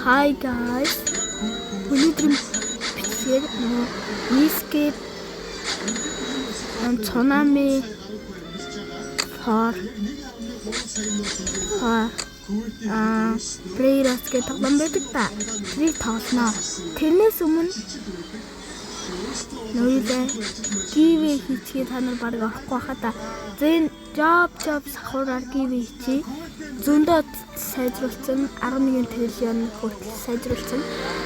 Hi guys. Өнөөдөр бичлэгээр Escape and Tsunami for Players гэх тоглоом байдаг та. Тэрийг тоглоно. Тэрнээс өмнө нөөдөө giveaway хийчихээ та нар баг орохгүй хаа та. Зэн job сахураар giveaway хийчих. Зөндөө сайжруулсан 11 триллион хүртэл сайжруулсан.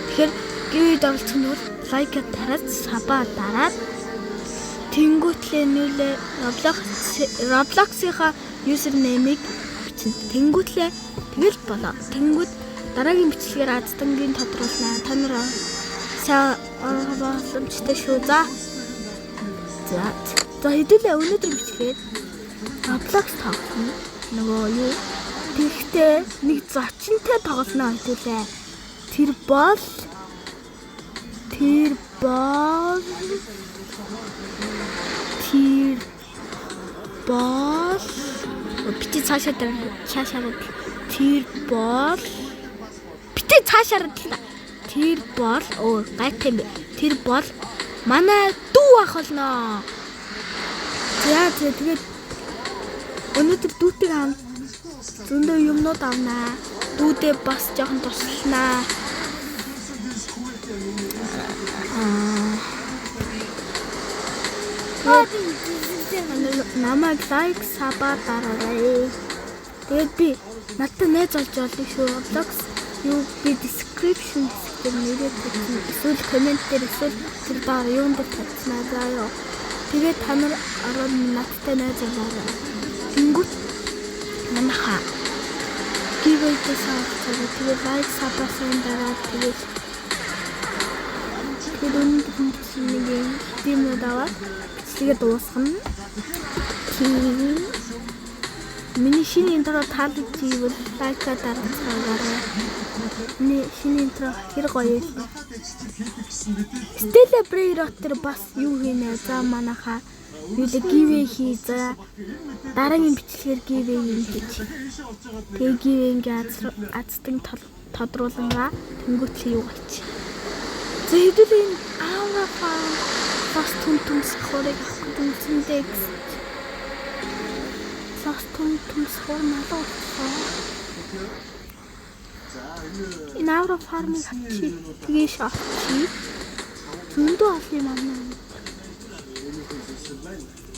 Тэгэхээр giveaway оролцох нь лайк тараад саба дараад тэнгүүтлээ нүүлээ Roblox-ийнхаа username-ыг бичнэ. Тэнгүүтлээ тэгэл болоо. Тэнгүүд дараагийн бичлэгээр аздангийн тодруулна. Та нар сайн боломжтой шүү. За хэдүүлээ өнөөдөр бичлэгээр Roblox тоглоно. Нөгөө юу? Тэгэхдээ нэг зочинтой тоглоно хэдүүлээ. Тэр бол бити цаашаа тэр бол гайтай юм. Тэр бол манай дүү ах болно. За тэгээд өнөөдөр дүүтэй хамт зөндөө юмнууд авнаа. Дүүдээ бас жоохон тусланаа. Намайг лайк саба дараарай. Тэгээд би надтай найз олж олно шүү. Roblox юу би description хэсгээр нэрээ тавьсан. Эсвэл коммент дээр эсвэл тэр доор юунд тавьсан аа ёо. Тэгээд та нар ороод надтай найз олоорой. Тэнгүүт манайха giveaway-тэй саалцаа. Тэгээд лайк саба сайн дараад тэгээд өнөөдөр тийм удаа тэгээд дуусгана. Миний шинэ интро таалагдчихвэл лайка дарацгаарай. Миний шинэ интро хэр гоё юм. Stella Player бас юу хийнэ? За манайха юулээ giveaway хийзээ. Дараагийн бичлэгээр giveaway юм хийж. Тэгээ giveaway-ийн аздан тодруулангаа тэнгүүтлээ юу гайч. За хэдүүлээ энэ бас түн сахурыг авах үнцэндээ түн сахур налуу болсон. Энэ авра фармыг авчи. Тэгээ шахчи. Зөндөө олон юм амна.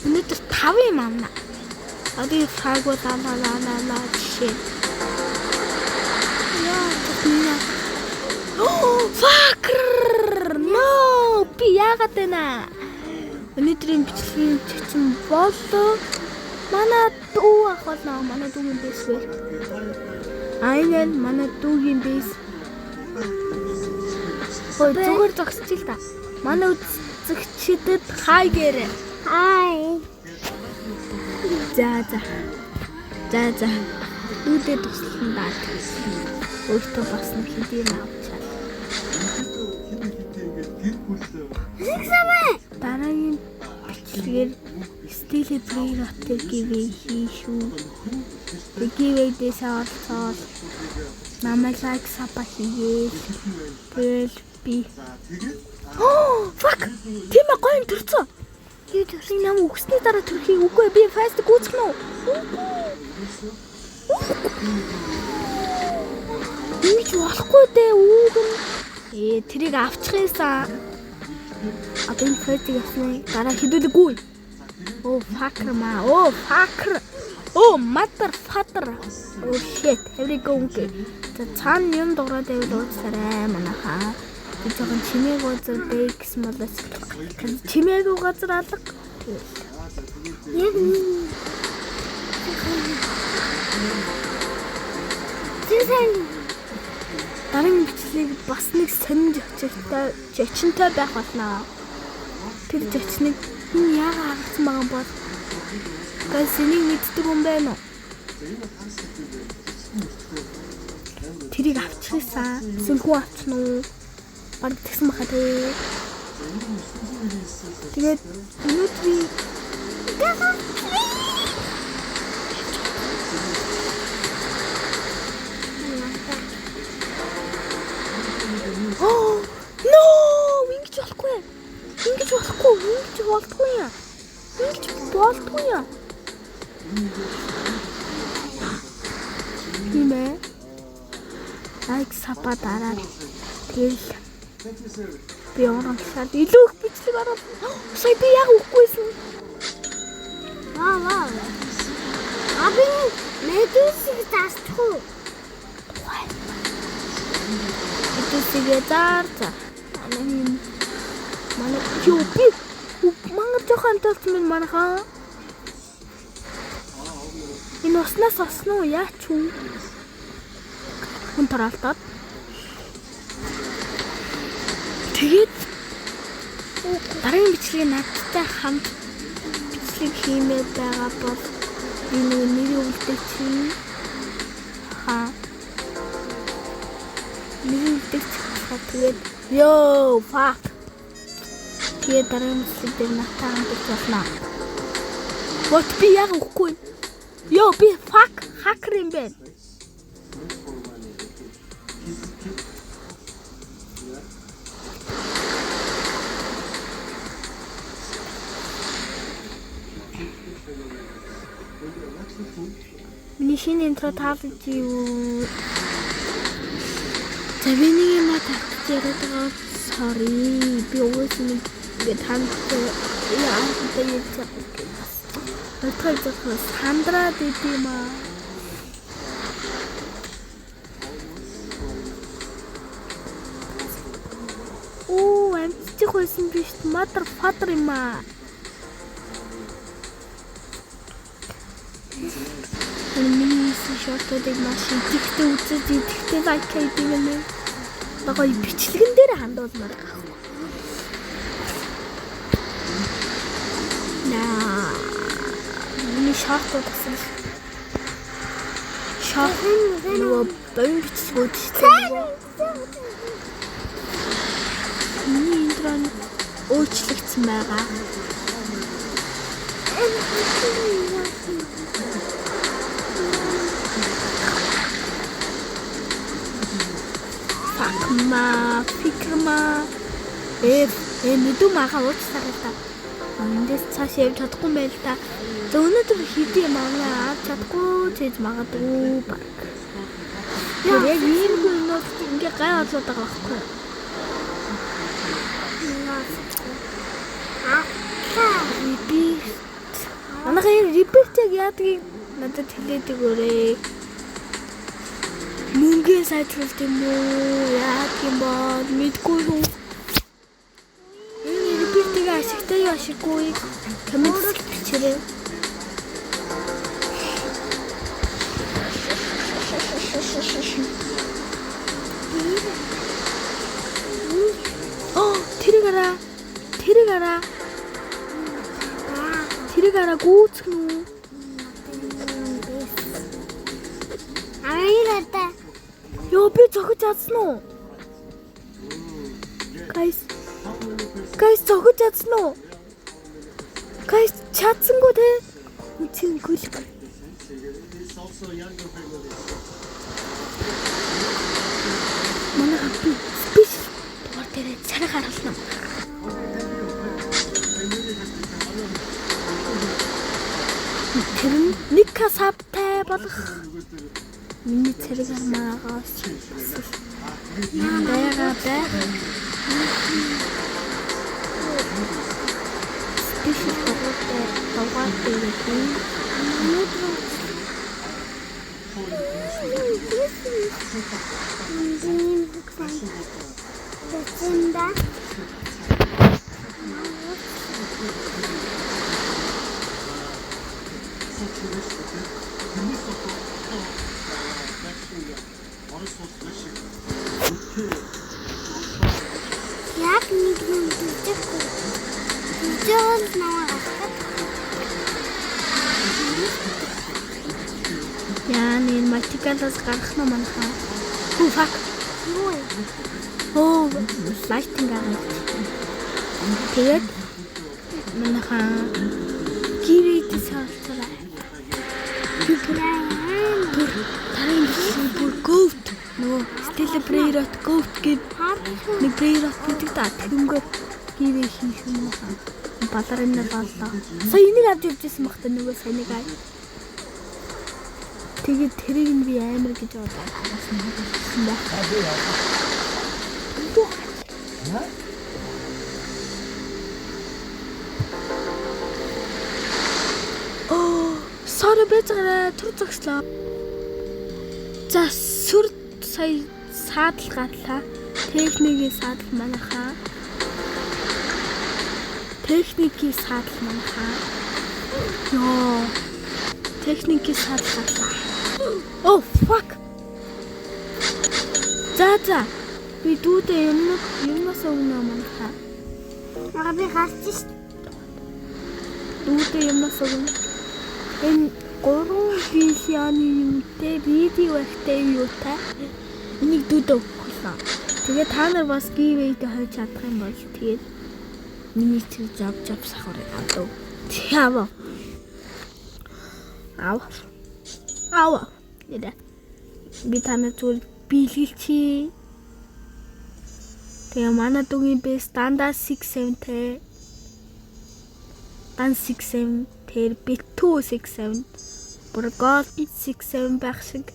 Өнөөдөр 5 юм амна. Одоо фагуу лаа жишээ. Яа тэна. Fuck! No! Би яагаад байна? Өнөөдрийн бичлэгийн чигчэн болоо. Манай дүү ах болно. Манай дүүгийн бэс вэ? Айнэн манай дүүгийн бэс. Ой, зүгээр зогсчих л та. Манай үзэгчдэд хай гээрэй. Хай. За. Дүүдээ туслан даа. Өөртөө бас нэг хэдийн авчаа. Дараагийн бичлэгээр Stella Player giveaway хийшүү. Giveaway-дээс оролцоод намайг лайк саба хийгээл. Тэгэл би. Fuck! Тийм гоё төрцөө. Юу төрсөн юм өгсний дараа төрхийг үгүй би фаст гүйцэх нь үү? Ийж болохгүй дээ үүг нь. Тэрийг авчих юмсан. Одоо энэ фэйтиг ясны дараа хідүүлэггүй. Fucker маа. Fucker. Motherfucker. Shit. Here we go. За цаана юм дуурайд байвал ууцаарай манайхаа. Би жоохон чимээг ууцар бэкс молос. Чимээг газар алга. Яг дараагийн бичлэгийг бас нэг сонин зочинтой байх болно. Тэр зочныг энэ яагаад харагдсан байгаа бол гайс энийг мэддэг юм байна уу? Тэрийг авчихсан. Эсвэл хүү авчихна уу? Баг тэгсэн баха тий. Тэгээд өнөөдрийн болдгүй юм. Ингэж болдгүй юм. Тийм ээ. Лайк сапа дараа. Тэгэл би урамшаад илүү их бичлэг оруулсан. Сая би яг үхгүйсэн. Ваа. Аби медусиг таахгүй. Медусиг заарчаа. Манай юуби мангар жоохон талцсан байна манайхаа. Энэ уснаас осно уу яач вэ? Хүн тараалтаад. Тэгээд дараагийн бичлэгийг надтай хамт бичлэг хиймээр байгаа бол энэ нэрийг үлдээ чинь нэрийг үлдээ тэгээд ёо fuck. Тэгээд дараагийн бичлэг дээр надтай хамт болно. Вот би яг үхгүй. Ёо би fuck хакер юм бэ. Миний шинэ интро таалж юу? Завиний юм татчихсан. Sorry. Би өөсөө ингэ танд яахтай ярьсан. Өтгөл сандраад идэм аа. Оо, амтчих байсан биш motherfucker юм аа. Миний шортуудыг маш идэвхтэй үзэж идэвхтэй лайк хийдэг юм ээ. Багой бичлэгэн дээр хандуулмаар байгаа. Миний шортууд гэсэн. Шорт нөгөө байн бичлэгүүд шүү. Миний интро өөрчлөгдсөн байгаа. Фикрма мэдүү махаа уучлаарай л да. Эндээс цааш явж чадахгүй юм байл та. За өнөөдөр хийдий юм аа авч чадахгүй чийж магадгүй баг. Яг ийм хүмүүс ингээ гай болоод байгаа байхгүй юу? Манайхаа репертиг яадгийг надад хэлээдэг өрөө. Мөнгөө сайжруулт юм уу? Яах юм бол мэдгүй юу? Энэ репертиг ашигтай ашиггүй коммент бичээрэй. Оо, тэрийг араа гүйцэх нү. Аяараа. Ёо би зогож чадсан уу? Guys зогож чадсан уу? Guys чадсангүй те. Үгүй гүлг. Манай хаппи спиш дугаар дээр царай гаргална. Тэр нэг касаптай болох миний царай гармаагаас яагаад спиш дугаар дээр Яг нэг юм дийхгүй. Жон наваа. яа нэг математикаас гарах нь манайхаа. Хүү фак. Юу? Оо, лайтинг аа. Тэгээд манайхаа гэрээд саалцгаа. Тарин бүр гоут. Нөгөө Celebrate Goat гэдэг нэг Brayrot гэдэг та тэнгөө гівээ хийх юм байна. Баларина боллоо. Сая энийг авч явж ирсэн багтаа нөгөө санийг аа. Тэгээд тэрийг нь би амар гэж бодоод байсан байх. Sorry бэцгаараа түр зогслоо. За сүр сая саадал гарлаа. Техникийн саадал манайхаа. Техникийн саадал манайхаа. Йоо. Техникийн саадал гарлаа. Oh fuck. За. Би дүүдээ юмнаас өгнө манайхаа. Би гарч Дүүдээ юмнаас өгнө. Энэ 3 биллионы юмтэй видео ихтэй юутай энийг дүүдээ өгөхлөө. Тэгээ та нар бас giveaway-д хойж чадах юм бол тэгээд миний тэр job сахарыг авдаг. Яава. Ава. Яа. Би танаа зүгээр биелгэлчи. Тэгээ манай дугийн бэ стандарт 67-тэй. Дан 67 тэр бит 267 бүр гол 67 байх шиг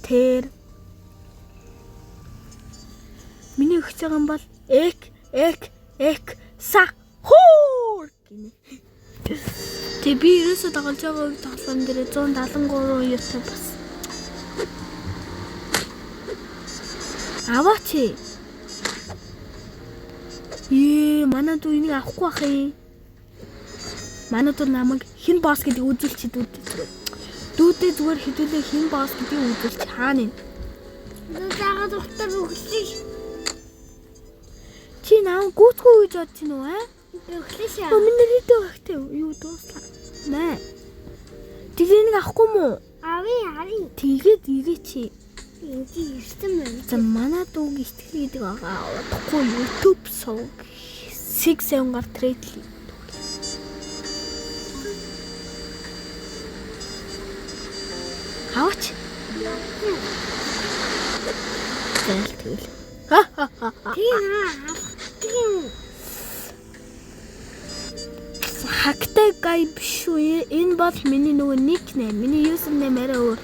тэр миний өгч байгаа юм бол эк са хуур гинэ. Тэг би ерөөсөө тоглож байгаа үг тоглоом дээр 173 юутай бас. Аваач. Манай дүү энийг авахгүй бах юм. Манай дүү намайг хин босс гэдэг үзүүлчихэд дүүдээ зүгээр хэдүүлээ хин босс гэдгийг үзүүлч хаана юм. Загаад ухтар өглөө. Чи наа гүйтгүй гэж бодож байна уу аа? Өглөө шээ. Миний рэдөө багтай юу дууслаа. Наа. Тэгээ нэг авахгүй мүү? Ари. Тэгээд ирээ чи. Эndi ирсэн байна. За манай дүүг ихтгэл гэдэг байгаа. Удахгүй YouTube сууг 6-7 гар трейдли. Хаач. Тэгэл. Тийм. Хактай гай биш үү? Энэ бол миний нөгөө никнейм. Миний юзернейм арай өөр.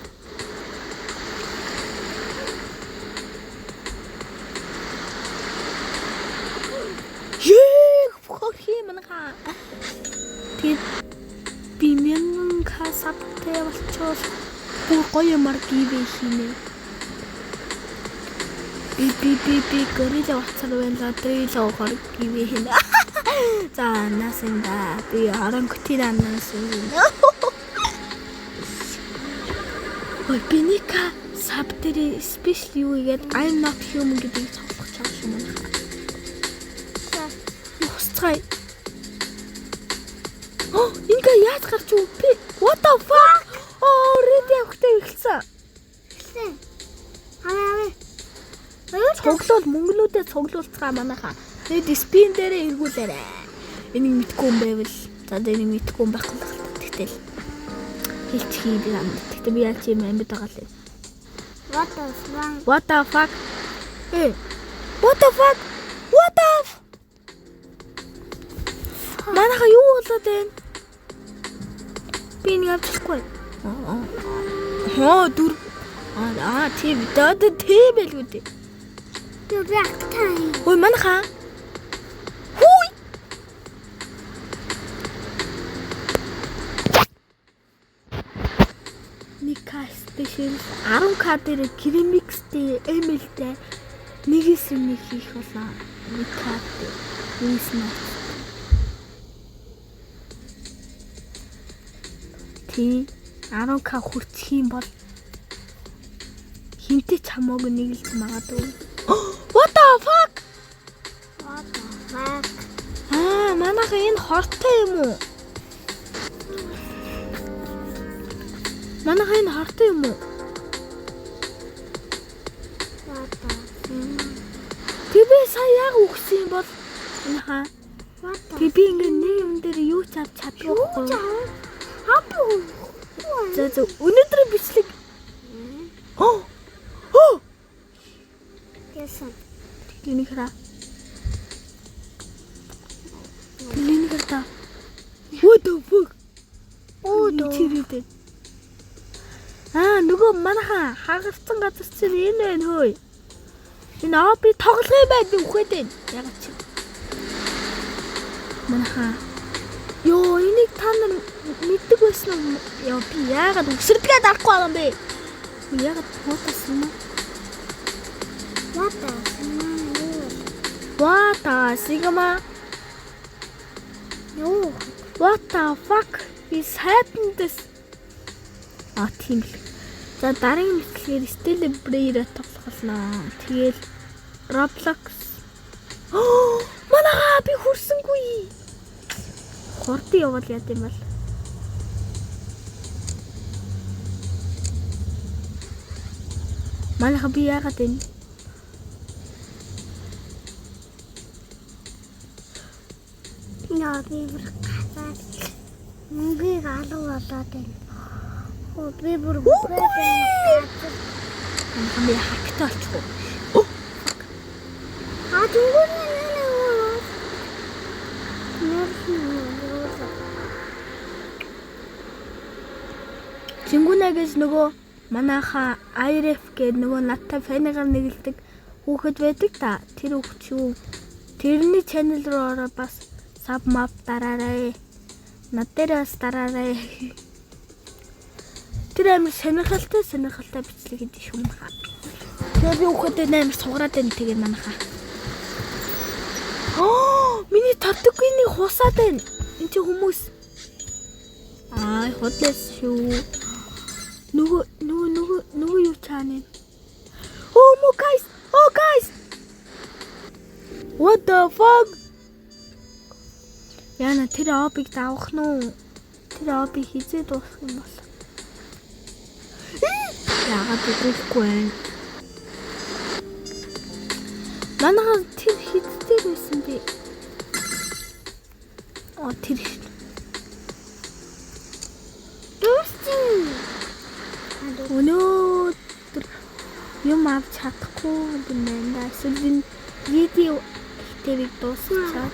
Манайхаа. Тэгээд би мянган касаптай болчихвол бүр гоё юмар giveaway хийнэ. Би горилла уцаар байна. Дрило хор giveaway хийнэ. За насэнда би орангутина насэнда. Ой биника саб дээр special юу гэдэг I'm not human гэдгийг цогцолж байгаа юм байна. Хусцай. Инга яаж гарч үгүй? What the fuck? Рэди авахтай ихсэн. Аваа. Цоглол мөнгнүүдэд цоглуулцгаа манайхаа. Тэгээд спин дээрээ эргүүлээрэ. Энийг мэдгүй юм байвал. За энийг мэдгүй юм байхгүй л тэгтэл. Хэлчихий би амд. Тэгтээ би яаж юм амьд байгаа л. What the fuck? Манайхаа юу болоод байна? Би нэг авчихгүй. Дүр. Тийм тийм байлгүй дээ. Дүрхтэй. Ой манайхаа. Хүй. Ника спешиал 10k дээр кремикстэй эмэлтэй нэгээс нэг хийх болоо. Ника хийсэн. Тий 10k хүрчих юм бол хинтээ ч хамаагүй нэг л магадгүй. What the fuck? Манайха энэ хортой юм уу? Тэвэ сая яг үхсэн юм бол манайха. Тэвэ ингээ нэг юм дээр юу ч авч чадахгүй. За өнөөдөр бичлэг. Яасан. Тэнийг хараа. Лин гэрдэ. What the fuck? Өөдөө. Чирээд. Нөгөө манайхаа хагарцсан газар чинь энэ байна хөөе. Энэ би тоглох юм байд үхээд байна. Ягаад чи? Манайхаа. Йоо, энийг та нар мэддэг байсан уу? Яа би яагаад өсөрдгээ дарахгүй байгаа юм бэ? Яагаад фотосон юм? What the Sigma? No. What the fuck is happening this? Тийм л. За дараагийн мэтлэгээр Stella Breer тоглохлоо. Тэгэл Roblox. Манайхаа би хүрсэнгүй. Хурдан явал яа гэм бол. Манайхаа би яагаад энэ? Яа би бүр гасаад мөнгөийг алуу болоод байна. Би бүр бүхээд байна. Би хактай болчихоо. Дүнгээр Чингүнэгээс нөгөө манайхаа IRF гэдэг нөгөө надтай фэнигаар нэгэлдэг хүүхэд байдаг та. Тэр хүүхэд шүү. Тэрний channel руу ороо бас sub map дараарай. Над дээр бас дараарай. Тэр амар сонирхолтой бичлэг хийдэг шүү манайхаа. Тэгээ би хүүхэдээ амар сугараад байна тэгээ манайхаа. Миний татдаггүй нэг хусаад байна. Энд чи хүмүүс. Хотлес шүү. Нөгөө юу чаана. Guys. What the fuck? Яна тэр обыг давах нь уу? Тэр обыг хизээ дуусах юм бол. Яагаад үгүй вэ? Манайха тэр хизээ байсан би. Тэр өнөөдөр юм авч чадахгүй юм байна. Эсвэл видео ихтэйг дуусчихаа.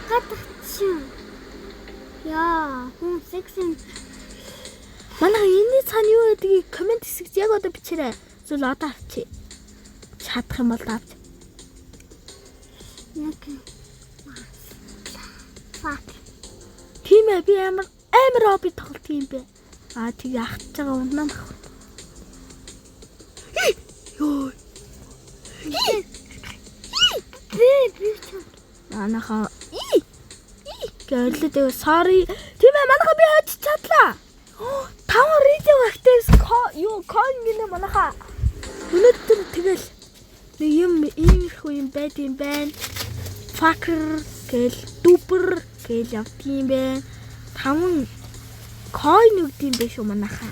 Яа, хүн сексэн. Манай энэ цаана юу гэдгийг комент хэсэгт яг одоо бичээрэй. Эсвэл одоо авчи. Чадах юм бол авч. Яг. Фак. Тийм ээ би амар оби тоглох юм бэ. Тэгээ ахж байгаа унаа мах. Йоо. Манайхаа гэрлээ sorry. Тийм ээ манайхаа би хойч чадлаа. 5 видео активс юу кон гинэ манайхаа. Өнөөдөр тэгэл нэг юм иймэрхүү юм байд юм байна. Fucker гэл дуper гэл явдсан бэ. 5 coin өгдөм бэ шүү манайхаа.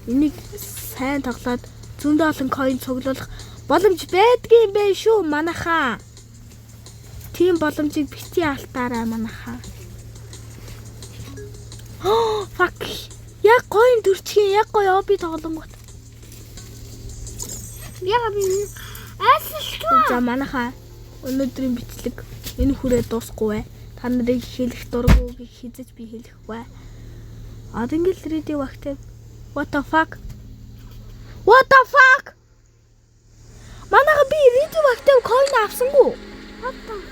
Энийг сайн тоглоод зөндөө олон coin цуглуулах боломж байдгийн бэ шүү манайхаа. Тийм боломжийг бити алтаарай манайхаа. Fuck. Яг coin төрчихин яг гоё оби тоглонгот. Яа би айлчлаа. За манайхаа өнөөдрийн бичлэг энэ хүрээ дуусахгүй бай. Та нарыг хэлэх дургүйг хизэж би хэлэхгүй. Ингээл radio active. What the fuck? Манайха би radio active coin авсангүй. What the fuck?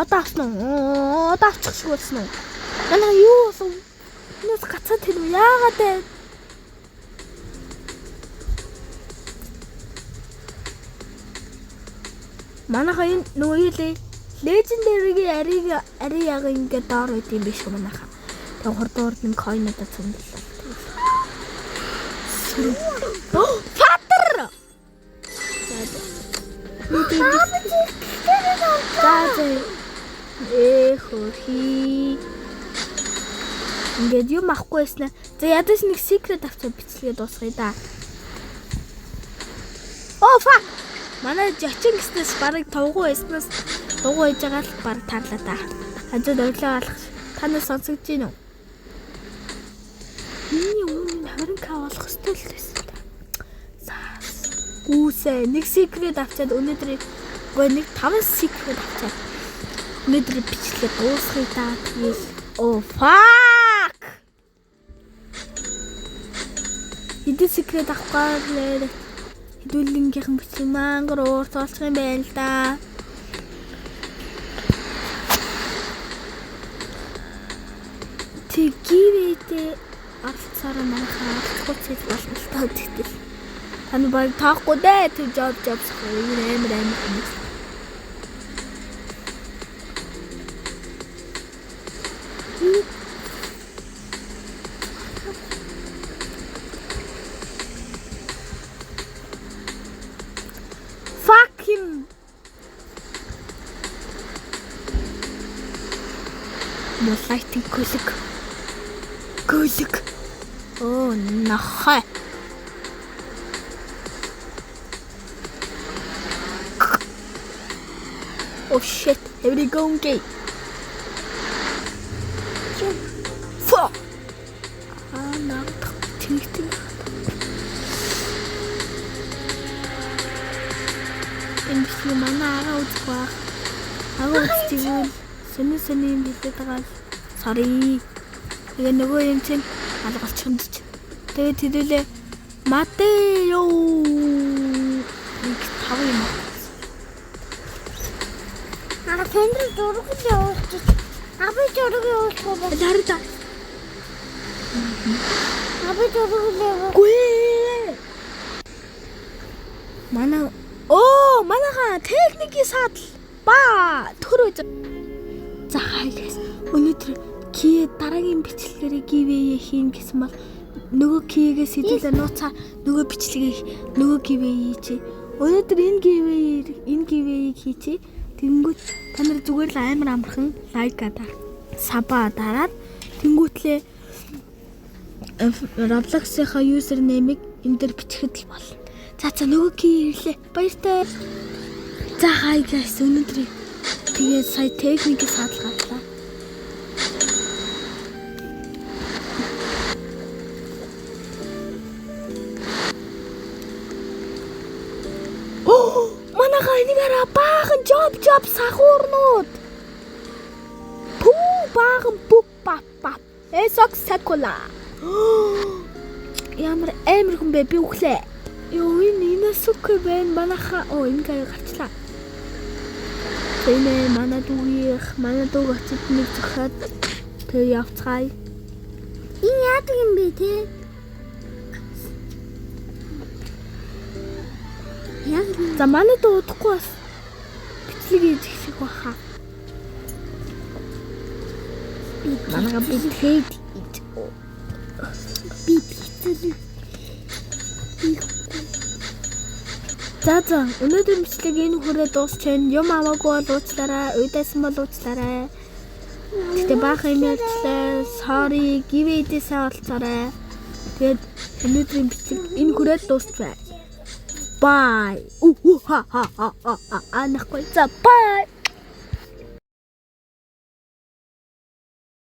Одоо авсан уу? Одоо авчих шиг болсон уу? Манайха юу болсон? Энэс гацаад тэр яагаад вэ? Манайха энэ нөгөө юу лээ? Legendary-гийн ари яг ингээд доор байд юм биш үү манайха. Тэгээ хурдуурд нэг coin-уудаа цуглууллаа. Фатер! Хөөе. Ингээд юм ахгүй яснаа. За ядаж нэг secret авчаа бичлэгээ дуусгая да. Fuck. Манай жачин гэснээс барыг тавгуу байснаас дугуй хийж байгаа л баг таарлаа та. Хажууд өглөө алах танаас сонсогдож гин үү? Миний өмнө 20k болох ёстой л байсан та. Гүүсээ нэг secret авчаад өнөөдөр Гэхдээ нэг 5 secret авчаад өнөөдөр бичлэгээ дуусгая да. Тэгэл oh fuck. Хэдэн secret авахгүй хэдүүлгийнхэн бичлэг мангар уурч олчих юм байна л да. Тэгивэдэ арцаараа манайхаа алцгууцэл болно л таа гэдэг. Таны баг таахгүй дээ тэр job амар юм. Fuck him. No lighting Guluk. Oh, naha. Oh shit, here we go gate. Fuck. No, ting. Em si mana out kwa. Out tigul. Seni bitet tagal. Sorry. Тэгээ нөгөө юм чинь алгалч хүндэж. Тэгээд хэдүүлээ Матео нэг 5 юм. Тэндэр дургуй явуулчих. Аби дургуй явуулчих ба. Хараа. Аби дургуй явуулчих. Гүй. Манайха техникийн саадал ба төр үз. За хайлаас өнөөдөр Ки дараагийн бичлэгээр giveaway хийн гэсэн бол нөгөө кигээс хэдүүлээ нууцаа нөгөө бичлэгийг нөгөө giveaway чи. Өнөөдөр энэ giveaway хийчи. Тэнгүүт та нар зүгээр л амар амархан лайка дараа. Саба дараад тэнгүүтлээ Roblox-ийнхаа username-ийг энэ дээр битгэхэд л болно. За нөгөө ки ирлээ. Баяртай. За хай guys өнөөдөр тэгээд сая техникийн саадал гартлаа. Энийгээрээ баахан job сахуурнууд. Баахан бүк пап. Эсок сакула. Ямар амар хүн бэ би өглөө. Энэ сүкэ байна манайха. Энэ гай гарчлаа. Тэний манай дүүг очиж нэг зөхөд тэг явцгаая. Энэ яадаг юм бэ те? За манай дөө удахгүй бас бичлэгийг эхлэх баха. Манайга бичлэг За өнөөдөр бичлэг энэ хүрээ дуусчихна. Юм аваагүй бол уучлаарай. Уйдасан бол уучлаарай. Гэтэ баах юм ярьчлаа. Sorry, giveaway-дэсээ олцоорой. Тэгээд өнөөдрийн бичлэг энэ хүрээ дуусчихваа. Bye. Анахгүй. За bye.